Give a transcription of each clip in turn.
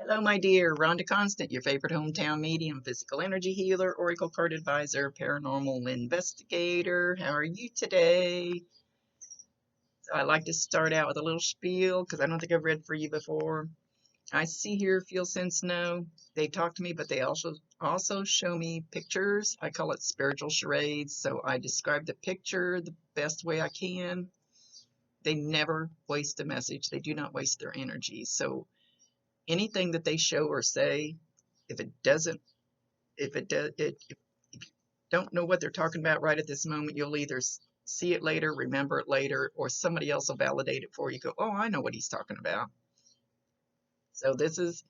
Hello, my dear. Rhonda Constant, your favorite hometown medium, physical energy healer, oracle card advisor, paranormal investigator. How are you today? So I like to start out with a little spiel because I don't think I've read for you before. I see, hear, feel, sense, know. They talk to me, but they also show me pictures. I call it spiritual charades. So I describe the picture the best way I can. They never waste a message. They do not waste their energy. So anything that they show or say, if it doesn't, if it does, if you don't know what they're talking about right at this moment, you'll either see it later, remember it later, or somebody else will validate it for you. Go, oh, I know what he's talking about. So this is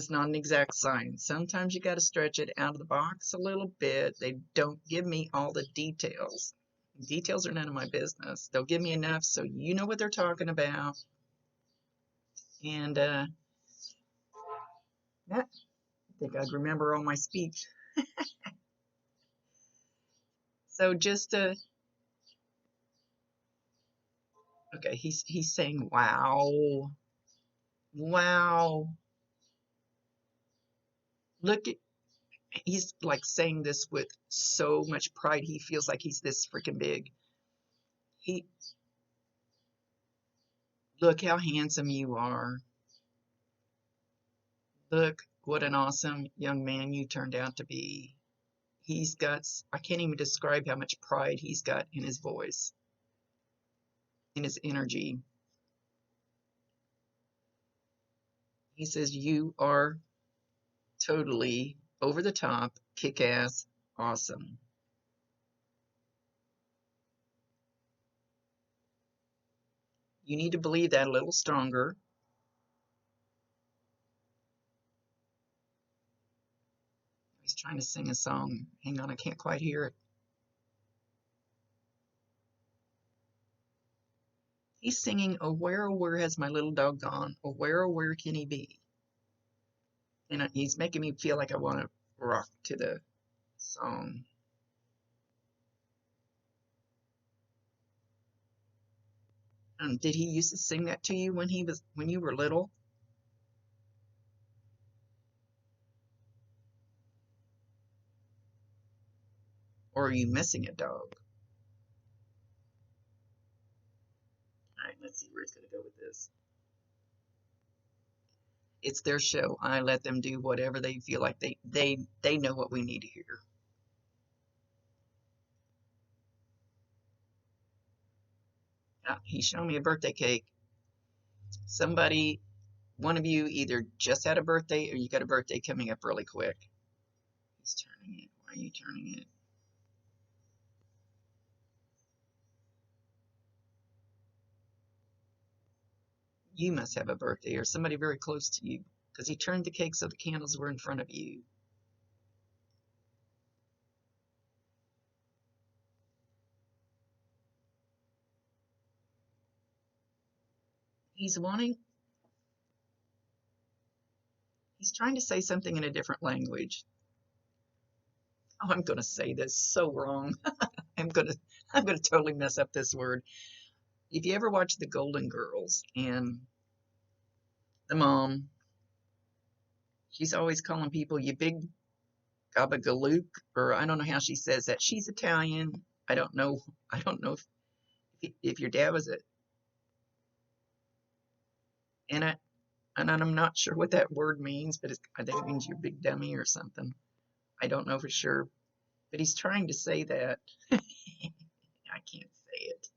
not an exact science. Sometimes you got to stretch it out of the box a little bit. They don't give me all the details. Details are none of my business. They'll give me enough so you know what they're talking about. And I think I'd remember all my speech. So just okay, he's saying wow. Wow. Look at he's like saying this with so much pride. He feels like he's this freaking big. He Look how handsome you are. Look what an awesome young man you turned out to be. He's got, I can't even describe how much pride he's got in his voice, in his energy. He says, you are totally over the top, kick ass, awesome. You need to believe that a little stronger. He's trying to sing a song. Hang on, I can't quite hear it. He's singing, oh, where has my little dog gone? Oh, where can he be? And he's making me feel like I want to rock to the song. Did he used to sing that to you when you were little? Or are you missing a dog? All right, let's see where it's going to go with this. It's their show. I let them do whatever they feel like they know what we need to hear. He's showing me a birthday cake. Somebody, one of you either just had a birthday or you got a birthday coming up really quick. He's turning it. Why are you turning it? You must have a birthday or somebody very close to you because he turned the cake so the candles were in front of you. He's trying to say something in a different language. Oh, I'm going to say this so wrong. I'm going to totally mess up this word. If you ever watch The Golden Girls and the mom, she's always calling people you big gabagalook, or I don't know how she says that. She's Italian. I don't know. I don't know if your dad was it. And I'm not sure what that word means, but I think it means you're big dummy or something. I don't know for sure, but he's trying to say that. I can't say it.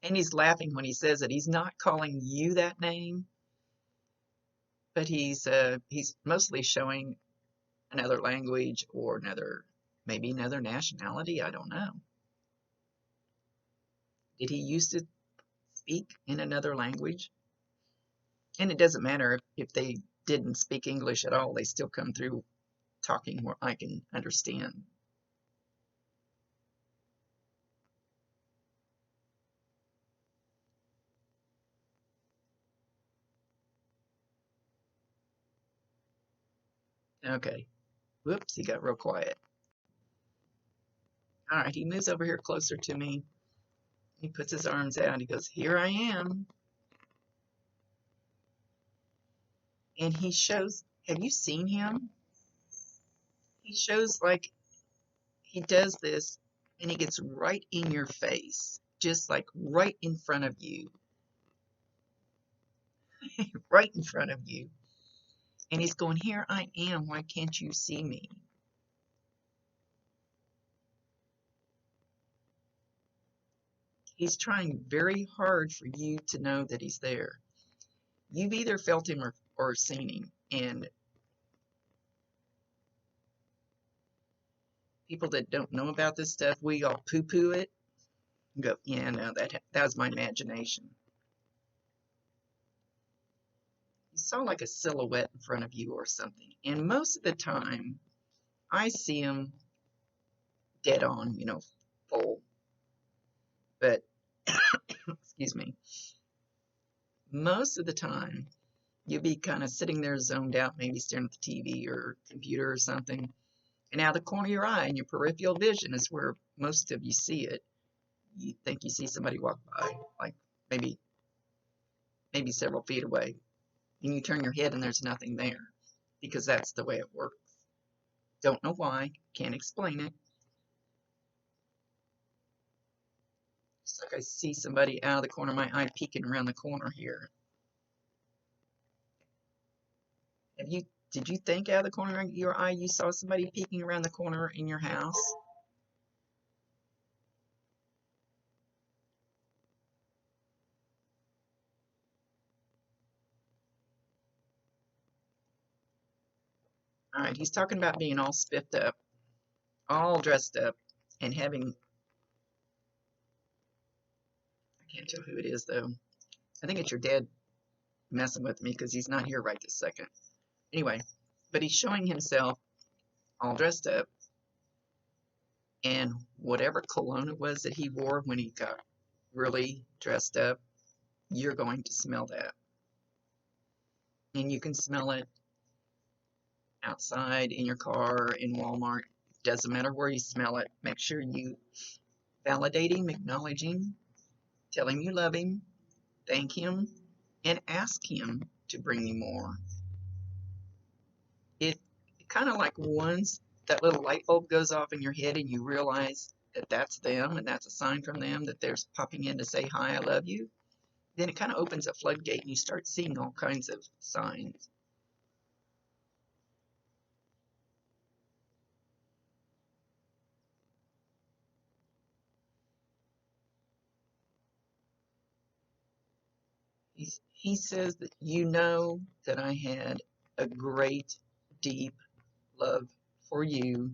And he's laughing when he says it. He's not calling you that name, but he's mostly showing another language or maybe another nationality. I don't know. Did he used to speak in another language? And it doesn't matter if they didn't speak English at all. They still come through talking where I can understand. Okay. Whoops, he got real quiet. All right, he moves over here closer to me. He puts his arms out. He goes, here I am. And he shows, have you seen him? He shows like he does this and he gets right in your face, just like right in front of you, right in front of you. And he's going, here I am, why can't you see me? He's trying very hard for you to know that he's there. You've either felt him or seen him. And people that don't know about this stuff, we all poo-poo it and go, yeah, no, that was my imagination. You saw like a silhouette in front of you or something. And most of the time, I see him dead on, full. But, excuse me, most of the time, you'll be kind of sitting there zoned out, maybe staring at the TV or computer or something. And out of the corner of your eye and your peripheral vision is where most of you see it. You think you see somebody walk by, like maybe several feet away. And you turn your head and there's nothing there because that's the way it works. Don't know why, can't explain it. It's like I see somebody out of the corner of my eye peeking around the corner here. Did you think out of the corner of your eye you saw somebody peeking around the corner in your house? All right, he's talking about being all spiffed up, all dressed up, and having, I can't tell who it is though. I think it's your dad messing with me because he's not here right this second. Anyway, but he's showing himself all dressed up, and whatever cologne it was that he wore when he got really dressed up, you're going to smell that. And you can smell it outside, in your car, in Walmart. Doesn't matter where you smell it. Make sure you validate him, acknowledge him, tell him you love him, thank him, and ask him to bring you more. It kind of like once that little light bulb goes off in your head and you realize that that's them and that's a sign from them that they're popping in to say, hi, I love you, then it kind of opens a floodgate and you start seeing all kinds of signs. He says that you know that I had a great, deep love for you.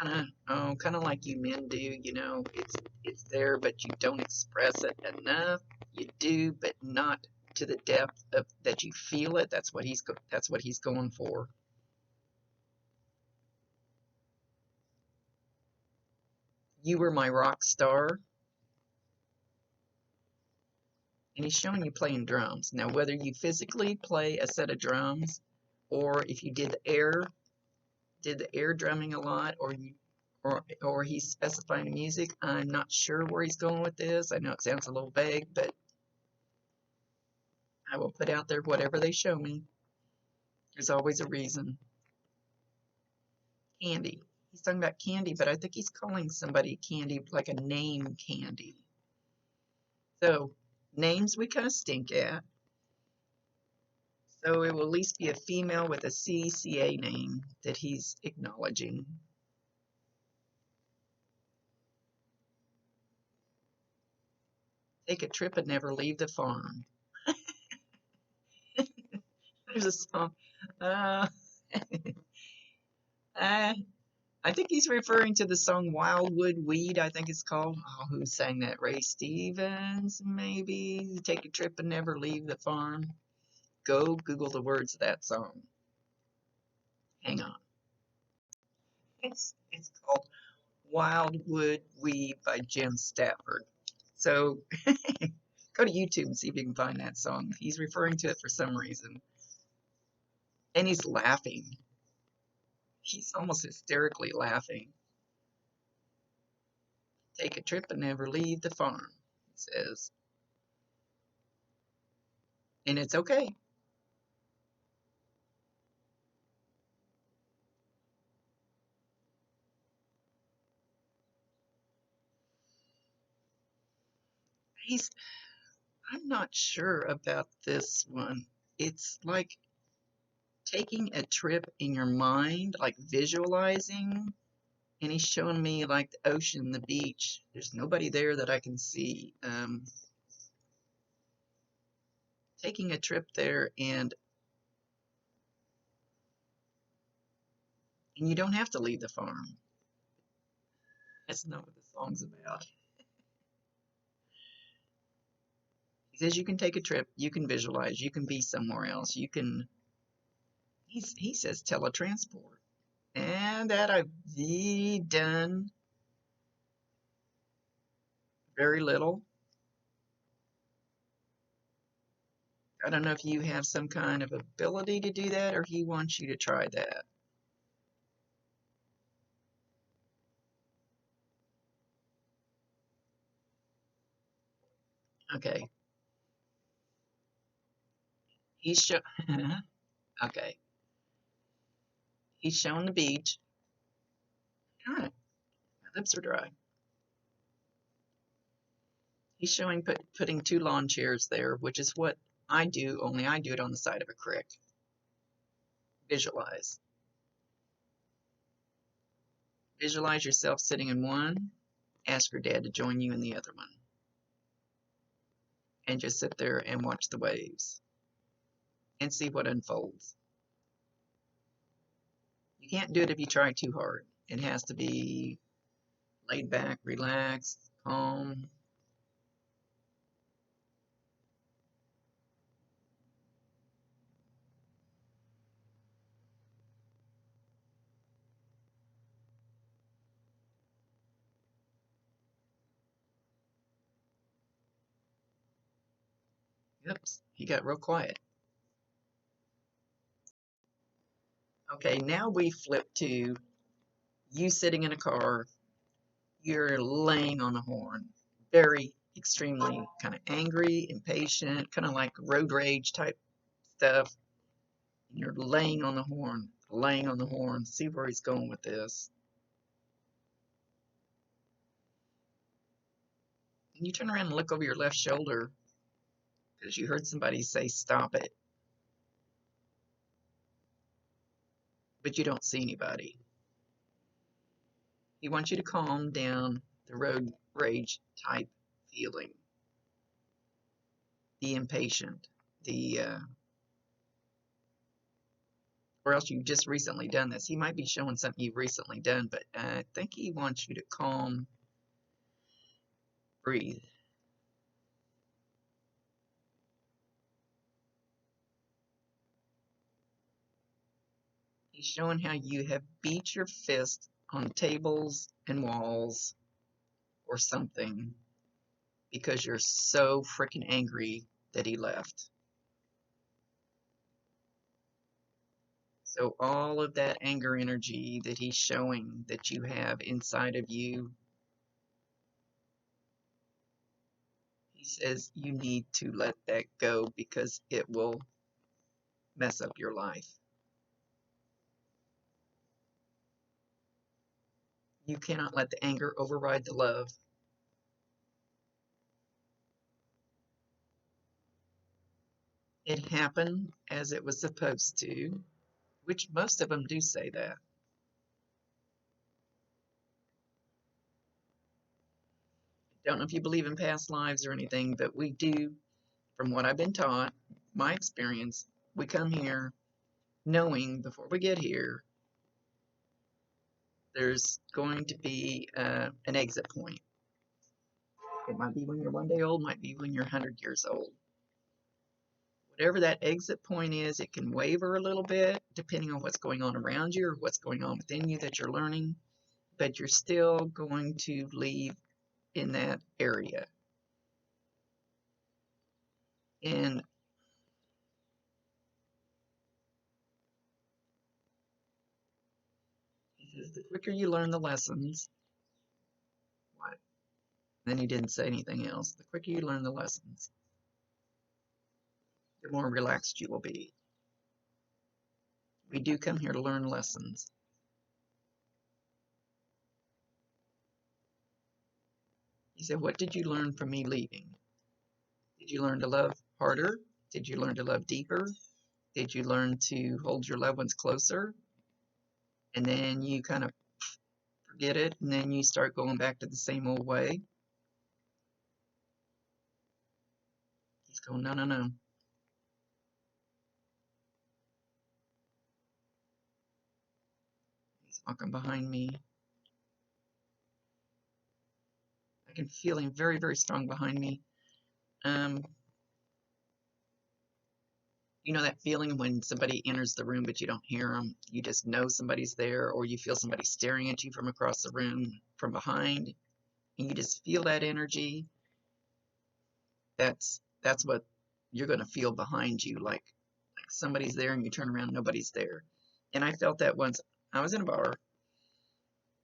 Kind of like you men do, it's there, but you don't express it enough. You do, but not to the depth of that you feel it. That's what he's going for. You were my rock star, and he's showing you playing drums. Now, whether you physically play a set of drums, or if you did the air drumming a lot, or he's specifying music, I'm not sure where he's going with this. I know it sounds a little vague, but I will put out there whatever they show me. There's always a reason. Candy. He's talking about candy, but I think he's calling somebody candy, like a name candy. So, names we kind of stink at. So it will at least be a female with a CCA name that he's acknowledging. Take a trip and never leave the farm. There's a song. Uh, I think he's referring to the song Wildwood Weed, I think it's called. Oh, who sang that? Ray Stevens, maybe? Take a trip and never leave the farm. Go Google the words of that song. Hang on. It's called Wildwood Weed by Jim Stafford. So go to YouTube and see if you can find that song. He's referring to it for some reason. And he's laughing. He's almost hysterically laughing. Take a trip and never leave the farm, he says. and it's okay. He's, I'm not sure about this one. It's like taking a trip in your mind, like visualizing, and he's showing me like the ocean, the beach. There's nobody there that I can see. Taking a trip there, and you don't have to leave the farm. That's not what the song's about. He says you can take a trip, you can visualize, you can be somewhere else, you can. He says teletransport, and that I've done very little. I don't know if you have some kind of ability to do that, or he wants you to try that. Okay, he's show. Okay, he's showing the beach. All right, my lips are dry. He's showing putting two lawn chairs there, which is what I do, only I do it on the side of a creek. Visualize. Visualize yourself sitting in one. Ask your dad to join you in the other one. And just sit there and watch the waves and see what unfolds. You can't do it if you try too hard. It has to be laid back, relaxed, calm. Oops, he got real quiet. Okay, now we flip to you sitting in a car. You're laying on a horn, very extremely kind of angry, impatient, kind of like road rage type stuff. You're laying on the horn, laying on the horn. See where he's going with this. And you turn around and look over your left shoulder because you heard somebody say, "Stop it," but you don't see anybody. He wants you to calm down the road rage type feeling, the impatient, the or else you've just recently done this. He might be showing something you've recently done, but I think he wants you to calm, breathe. He's showing how you have beat your fist on tables and walls or something because you're so freaking angry that he left. So all of that anger energy that he's showing that you have inside of you, he says you need to let that go because it will mess up your life. You cannot let the anger override the love. It happened as it was supposed to, which most of them do say that. Don't know if you believe in past lives or anything, but we do, from what I've been taught, my experience, we come here knowing before we get here there's going to be an exit point. It might be when you're 1 day old, might be when you're 100 years old. Whatever that exit point is, it can waver a little bit depending on what's going on around you or what's going on within you that you're learning, but you're still going to leave in that area. And he says the quicker you learn the lessons, what? Then he didn't say anything else. The quicker you learn the lessons, the more relaxed you will be. We do come here to learn lessons. He said, what did you learn from me leaving? Did you learn to love harder? Did you learn to love deeper? Did you learn to hold your loved ones closer? And then you kind of forget it, and then you start going back to the same old way. He's going, no, no, no. He's walking behind me. I can feel him very, very strong behind me. You know that feeling when somebody enters the room but you don't hear them? You just know somebody's there, or you feel somebody staring at you from across the room from behind, and you just feel that energy. That's what you're going to feel behind you, like somebody's there and you turn around, nobody's there. And I felt that once. I was in a bar,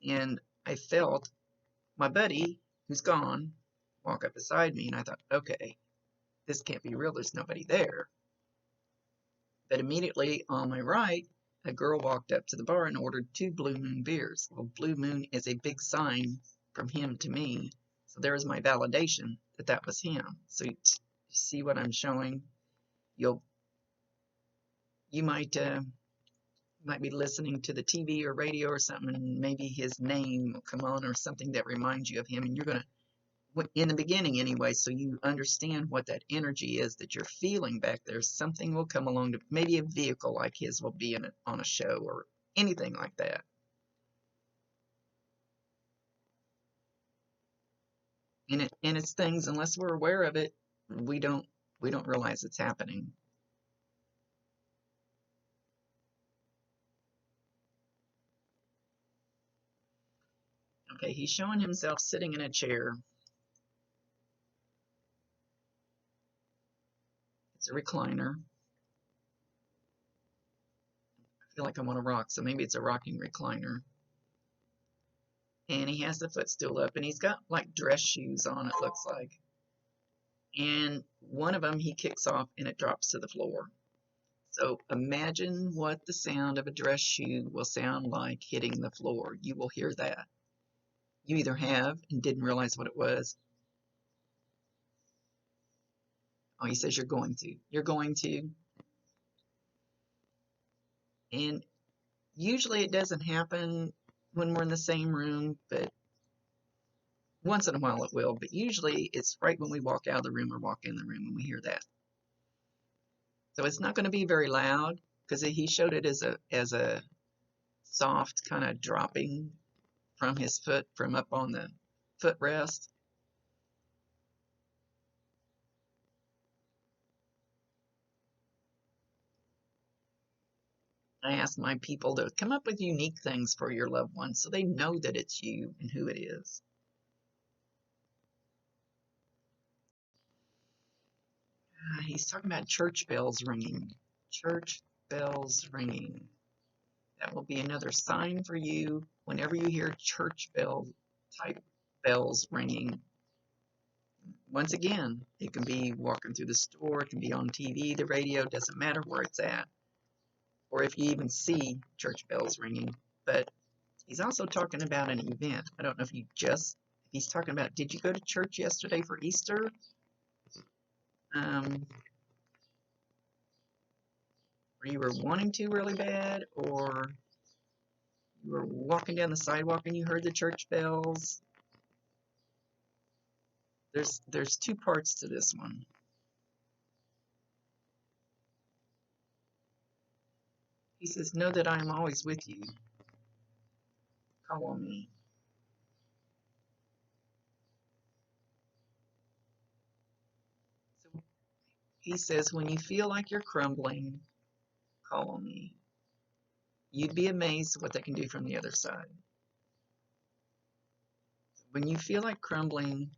and I felt my buddy, who's gone, walk up beside me, and I thought, okay, this can't be real. There's nobody there. But immediately on my right, a girl walked up to the bar and ordered 2 Blue Moon beers. Well, Blue Moon is a big sign from him to me. So there was my validation that that was him. So you see what I'm showing? You might be listening to the TV or radio or something, and maybe his name will come on or something that reminds you of him, and you're going to, in the beginning anyway, so you understand what that energy is that you're feeling back there. Something will come along, to maybe a vehicle like his will be in it on a show or anything like that. And it's things, unless we're aware of it, we don't realize it's happening. Okay, he's showing himself sitting in a chair. It's a recliner. I feel like I want to rock, so maybe it's a rocking recliner. And he has the footstool up, and he's got like dress shoes on, it looks like. And one of them he kicks off, and it drops to the floor. So imagine what the sound of a dress shoe will sound like hitting the floor. You will hear that. You either have and didn't realize what it was. Oh, he says you're going to. You're going to. And usually it doesn't happen when we're in the same room, but once in a while it will. But usually it's right when we walk out of the room or walk in the room when we hear that. So it's not going to be very loud, because he showed it as a soft kind of dropping from his foot, from up on the footrest. I ask my people to come up with unique things for your loved ones so they know that it's you and who it is. He's talking about church bells ringing. Church bells ringing. That will be another sign for you whenever you hear church bell type bells ringing. Once again, it can be walking through the store, it can be on TV, the radio, doesn't matter where it's at, or if you even see church bells ringing. But he's also talking about an event. I don't know if he's talking about, did you go to church yesterday for Easter? Or you were wanting to really bad, or you were walking down the sidewalk and you heard the church bells. There's 2 parts to this one. He says, know that I am always with you. Call on me. So he says, when you feel like you're crumbling, call on me. You'd be amazed what they can do from the other side. When you feel like crumbling,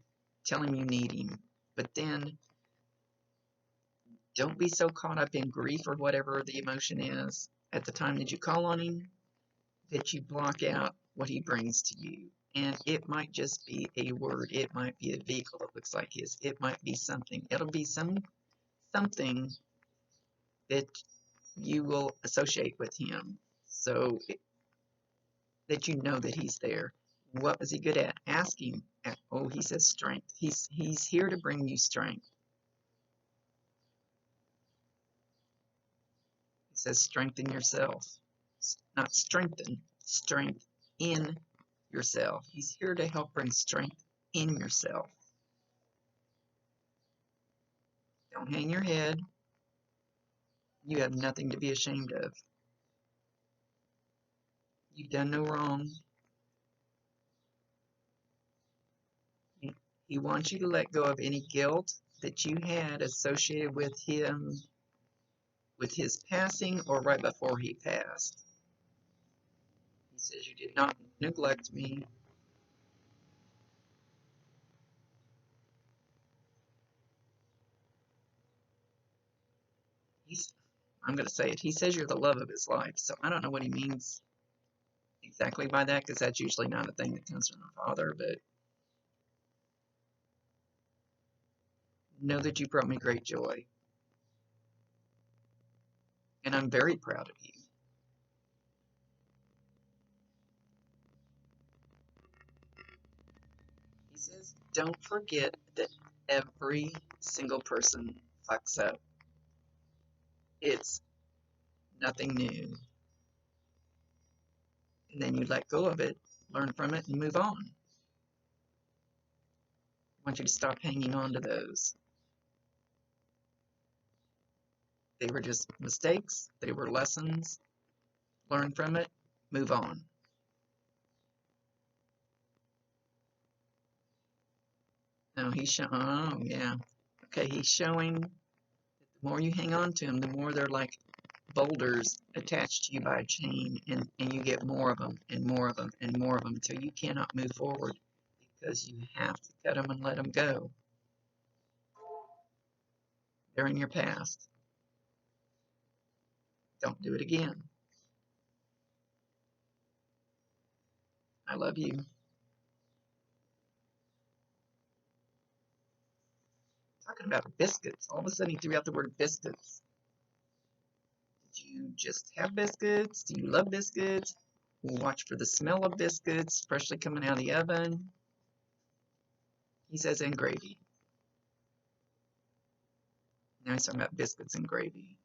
tell him you need him. But then don't be so caught up in grief or whatever the emotion is at the time that you call on him that you block out what he brings to you. And it might just be a word. It might be a vehicle that looks like his. It might be something. It'll be something that you will associate with him, so that you know that he's there. What was he good at? Asking. Oh, he says strength. He's here to bring you strength. He says strengthen yourself. Not strengthen, strength in yourself. He's here to help bring strength in yourself. Don't hang your head. You have nothing to be ashamed of. You've done no wrong. He wants you to let go of any guilt that you had associated with him, with his passing or right before he passed. He says, you did not neglect me. I'm going to say it. He says you're the love of his life. So I don't know what he means exactly by that, because that's usually not a thing that comes from a father, but know that you brought me great joy. And I'm very proud of you. He says, don't forget that every single person fucks up. It's nothing new. And then you let go of it, learn from it, and move on. I want you to stop hanging on to those. They were just mistakes. They were lessons. Learn from it, move on. No, oh, yeah. Okay, he's showing that the more you hang on to them, the more they're like boulders attached to you by a chain, and you get more of them and more of them and more of them until you cannot move forward, because you have to cut them and let them go. They're in your past. Don't do it again. I love you. Talking about biscuits. All of a sudden he threw out the word biscuits. Did you just have biscuits? Do you love biscuits? Watch for the smell of biscuits, freshly coming out of the oven. He says, and gravy. Now he's talking about biscuits and gravy.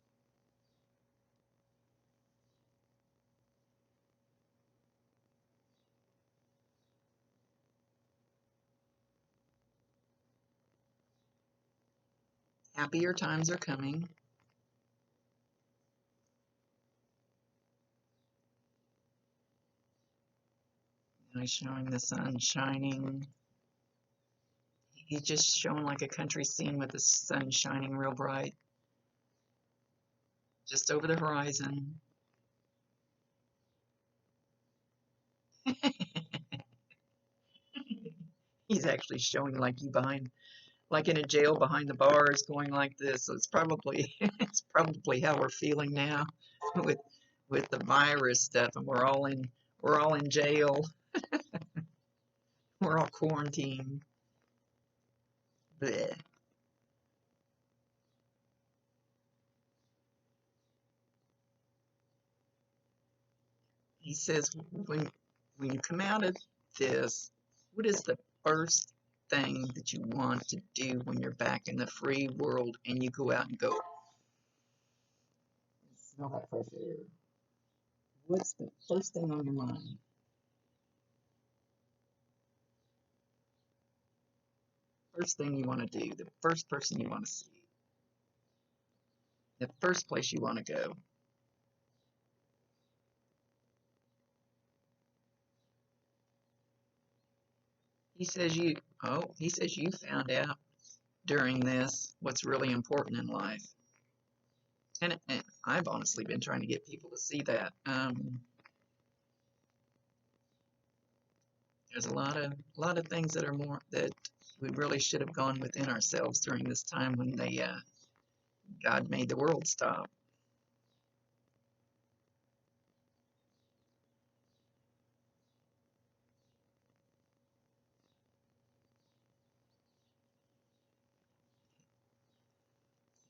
Happier times are coming. And he's showing the sun shining. He's just showing like a country scene with the sun shining real bright. Just over the horizon. He's actually showing like you behind, like in a jail behind the bars, going like this. So it's probably how we're feeling now with the virus stuff, and we're all in jail. We're all quarantined. Blech. He says, when you come out of this, what is the first thing that you want to do when you're back in the free world and you go out and go, smell that fresh air? What's the first thing on your mind? First thing you want to do, the first person you want to see, the first place you want to go. He says you found out during this what's really important in life. And I've honestly been trying to get people to see that. There's a lot of things that are more that we really should have gone within ourselves during this time when God made the world stop.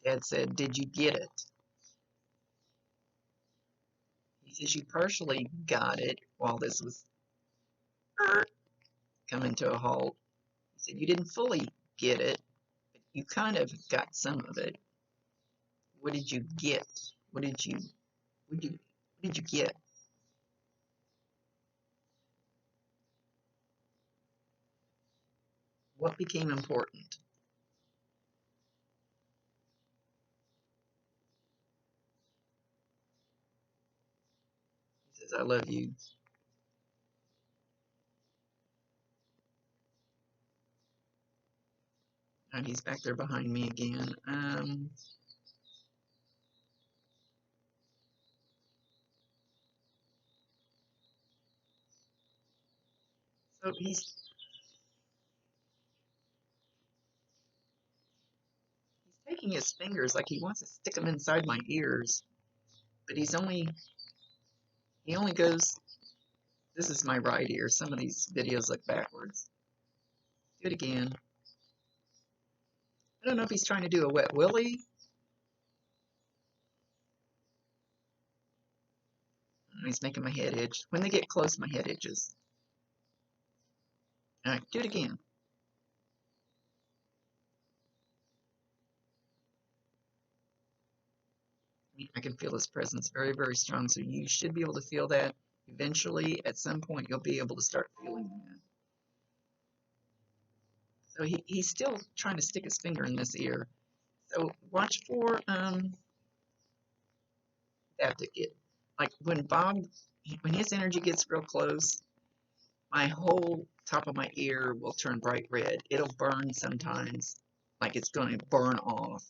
Dad said, "Did you get it?" He says you partially got it while this was coming to a halt. He said you didn't fully get it, but you kind of got some of it. What did you get? What did you get? What became important? He says, I love you. And he's back there behind me again. So he's taking his fingers like he wants to stick them inside my ears, but he only goes. This is my right ear. Some of these videos look backwards. Do it again. I don't know if he's trying to do a wet willy. He's making my head itch. When they get close, my head itches. All right, do it again. I can feel his presence very, very strong, so you should be able to feel that. Eventually, at some point, you'll be able to start feeling that. So he's still trying to stick his finger in this ear. So watch for that to get, like when his energy gets real close, my whole top of my ear will turn bright red. It'll burn sometimes, like it's going to burn off.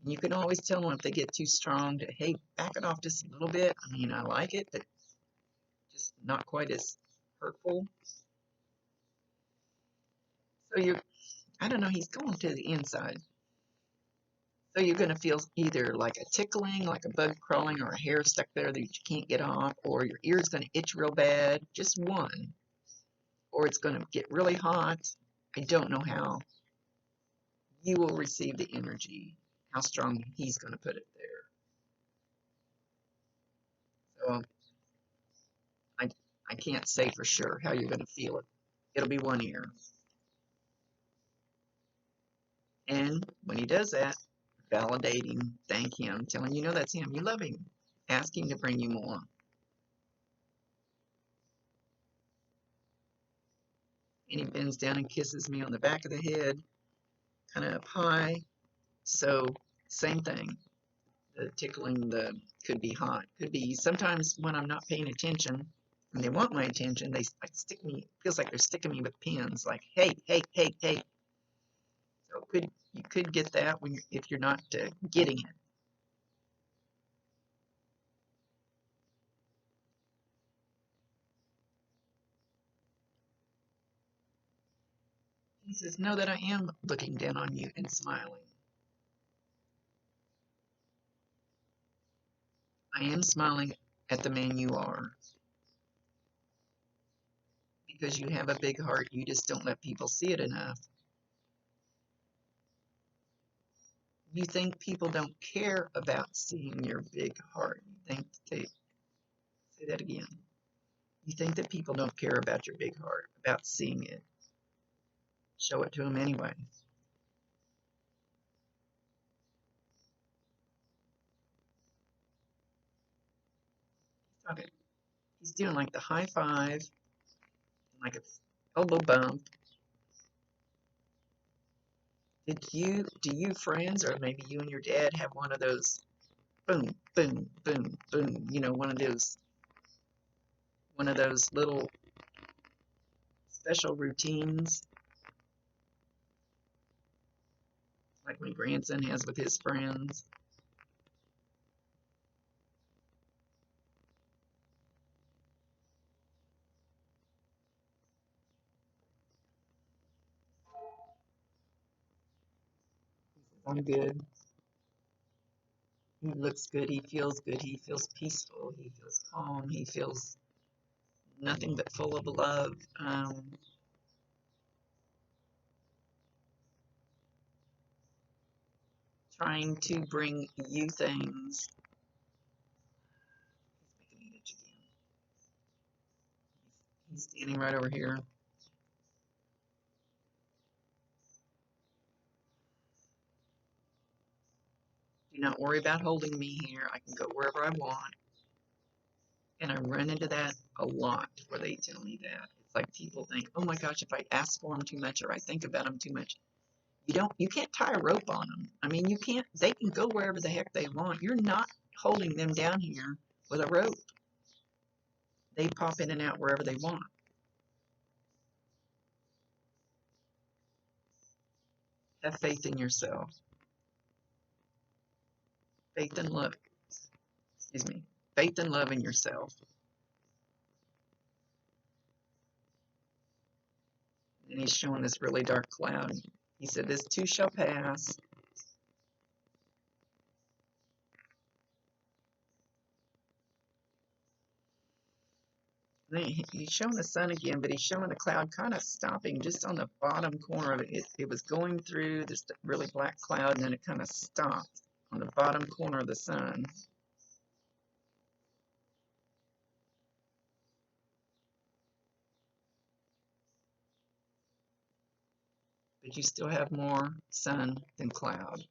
And you can always tell them if they get too strong to, hey, back it off just a little bit. I mean, I like it, but just not quite as hurtful. So I don't know, he's going to the inside. So you're going to feel either like a tickling, like a bug crawling, or a hair stuck there that you can't get off, or your ear's going to itch real bad, just one. Or it's going to get really hot. I don't know how. You will receive the energy, how strong he's going to put it there. So I can't say for sure how you're going to feel it. It'll be one ear. And when he does that, validating, thank him, telling you know that's him, you love him, ask him to bring you more. And he bends down and kisses me on the back of the head, kind of up high. So same thing. The tickling could be hot. Could be sometimes when I'm not paying attention and they want my attention, they like stick me. It feels like they're sticking me with pins. Like hey, hey, hey, hey. So you could get that if you're not getting it. He says, know that I am looking down on you and smiling. I am smiling at the man you are. Because you have a big heart, you just don't let people see it enough. You think people don't care about seeing your big heart. You think say that again. You think that people don't care about your big heart, about seeing it. Show it to them anyway. Okay. He's doing like the high five, like a elbow bump. Do you friends, or maybe you and your dad have one of those boom, boom, boom, boom, one of those little special routines like my grandson has with his friends. I'm good. He looks good. He feels good. He feels peaceful. He feels calm. He feels nothing but full of love. Trying to bring you things. He's standing right over here. Do not worry about holding me here. I can go wherever I want. And I run into that a lot where they tell me that. It's like people think, oh my gosh, if I ask for them too much or I think about them too much, you can't tie a rope on them. I mean, you can't, they can go wherever the heck they want. You're not holding them down here with a rope. They pop in and out wherever they want. Have faith in yourself. Faith and love. Excuse me. Faith and love in yourself. And he's showing this really dark cloud. He said, this too shall pass. He's showing the sun again, but he's showing the cloud kind of stopping just on the bottom corner of it. It was going through this really black cloud, and then it kind of stopped on the bottom corner of the sun. But you still have more sun than cloud.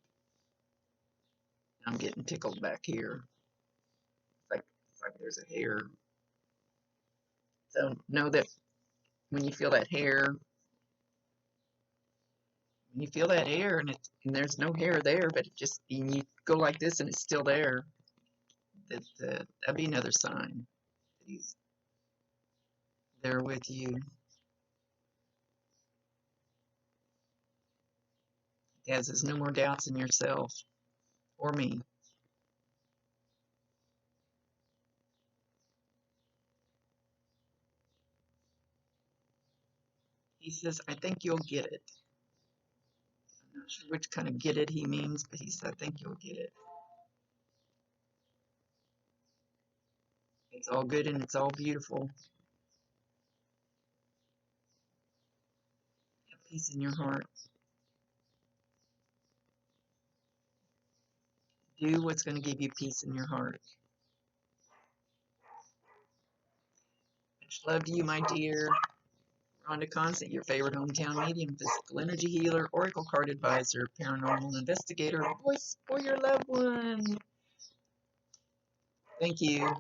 I'm getting tickled back here. It's like there's a hair. So know that when you feel that hair, and there's no hair there, but and you go like this and it's still there, that'd be another sign that he's there with you. Dad says, no more doubts in yourself or me. He says, I think you'll get it. I'm not sure which kind of get it he means, but he said, I think you'll get it. It's all good and it's all beautiful. Have peace in your heart. Do what's going to give you peace in your heart. Much love to you, my dear. Rhonda Constant, your favorite hometown medium, physical energy healer, oracle card advisor, paranormal investigator, voice for your loved one. Thank you.